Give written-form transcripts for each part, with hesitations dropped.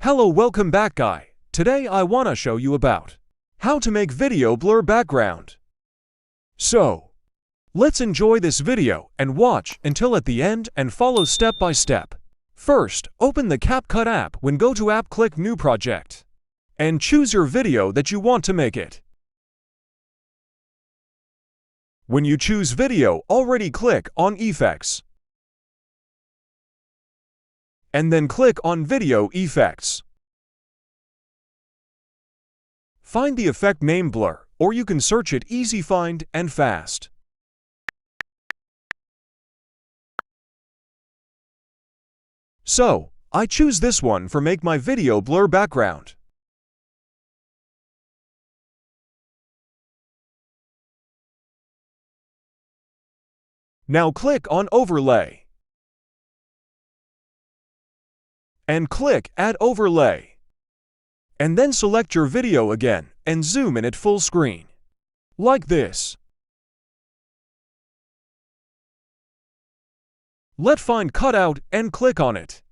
Hello, welcome back guy. Today I wanna show you about how to make video blur background. So, let's enjoy this video and watch until at the end and follow step by step. First, open the CapCut app. When go to app, click New Project and choose your video that you want to make it. When you choose video, already click on Effects and then click on Video Effects. Find the effect name Blur, or you can search it easy find and fast. So, I choose this one for make my video blur background. Now click on Overlay and click Add Overlay. And then select your video again and zoom in at full screen. Like this. Let Find Cutout and click on it.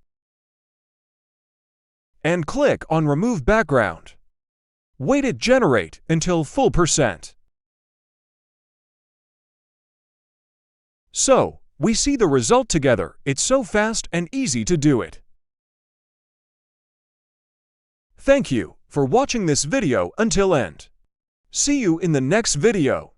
And click on Remove Background. Wait it generate until full %. So, we see the result together. It's so fast and easy to do it. Thank you for watching this video until end. See you in the next video.